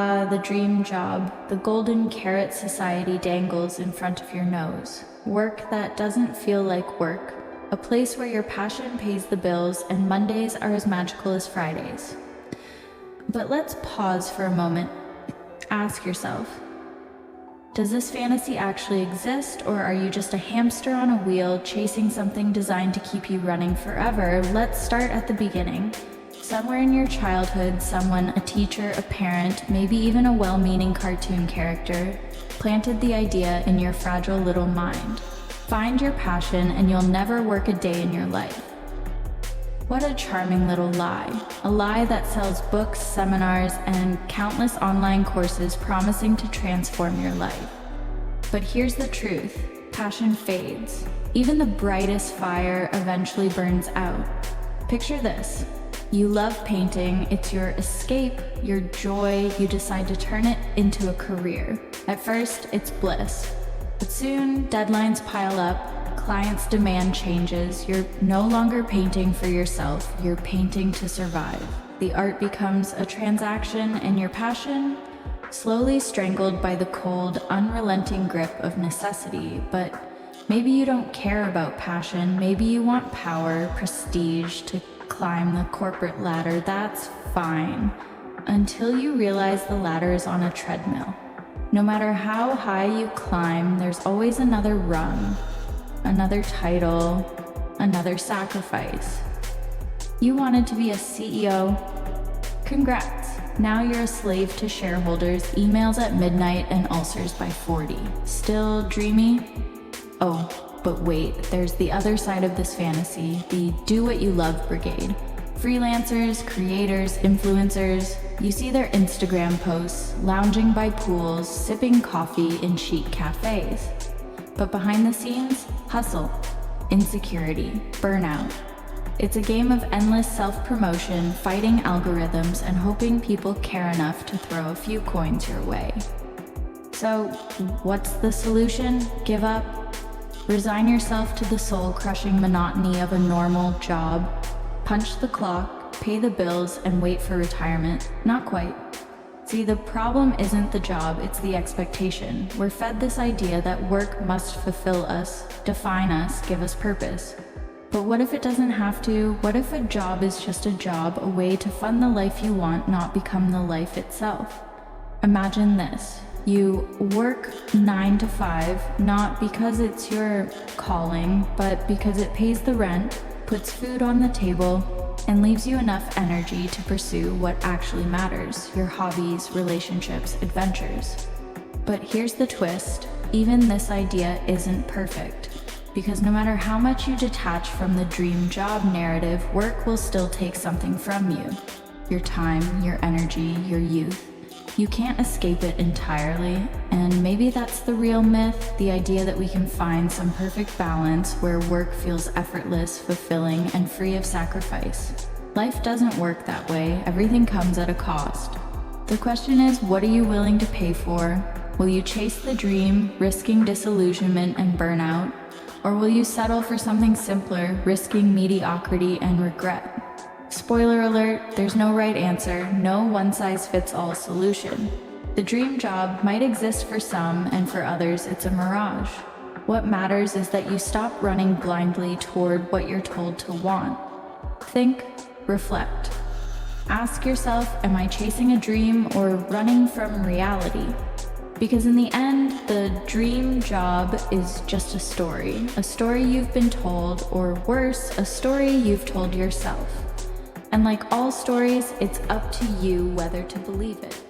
The dream job, the golden carrot society dangles in front of your nose. Work that doesn't feel like work. A place where your passion pays the bills and Mondays are as magical as Fridays. But let's pause for a moment. Ask yourself, does this fantasy actually exist, or are you just a hamster on a wheel chasing something designed to keep you running forever? Let's start at the beginning. Somewhere in your childhood, someone, a teacher, a parent, maybe even a well-meaning cartoon character, planted the idea in your fragile little mind. Find your passion and you'll never work a day in your life. What a charming little lie. A lie that sells books, seminars, and countless online courses promising to transform your life. But here's the truth. Passion fades. Even the brightest fire eventually burns out. Picture this. You love painting, it's your escape, your joy, you decide to turn it into a career. At first, it's bliss. But soon, deadlines pile up, clients' demand changes, you're no longer painting for yourself, you're painting to survive. The art becomes a transaction and your passion, slowly strangled by the cold, unrelenting grip of necessity. But maybe you don't care about passion, maybe you want power, prestige, to climb the corporate ladder. That's fine, until you realize the ladder is on a treadmill. No matter how high you climb, there's always another rung, another title, another sacrifice. You wanted to be a CEO? Congrats. Now you're a slave to shareholders, emails at midnight, and ulcers by 40. Still dreamy? Oh, but wait, there's the other side of this fantasy, the do what you love brigade. Freelancers, creators, influencers, you see their Instagram posts, lounging by pools, sipping coffee in chic cafes. But behind the scenes, hustle, insecurity, burnout. It's a game of endless self-promotion, fighting algorithms, and hoping people care enough to throw a few coins your way. So, what's the solution? Give up? Resign yourself to the soul-crushing monotony of a normal job, punch the clock, pay the bills, and wait for retirement? Not quite. See, the problem isn't the job, it's the expectation. We're fed this idea that work must fulfill us, define us, give us purpose. But what if it doesn't have to? What if a job is just a job, a way to fund the life you want, not become the life itself? Imagine this. You work 9 to 5, not because it's your calling, but because it pays the rent, puts food on the table, and leaves you enough energy to pursue what actually matters, your hobbies, relationships, adventures. But here's the twist, even this idea isn't perfect. Because no matter how much you detach from the dream job narrative, work will still take something from you. Your time, your energy, your youth. You can't escape it entirely, and maybe that's the real myth, the idea that we can find some perfect balance where work feels effortless, fulfilling, and free of sacrifice. Life doesn't work that way. Everything comes at a cost. The question is, what are you willing to pay for? Will you chase the dream, risking disillusionment and burnout? Or will you settle for something simpler, risking mediocrity and regret? Spoiler alert, there's no right answer, no one-size-fits-all solution. The dream job might exist for some, and for others it's a mirage. What matters is that you stop running blindly toward what you're told to want. Think, reflect. Ask yourself, am I chasing a dream or running from reality? Because in the end, the dream job is just a story you've been told, or worse, a story you've told yourself. And like all stories, it's up to you whether to believe it.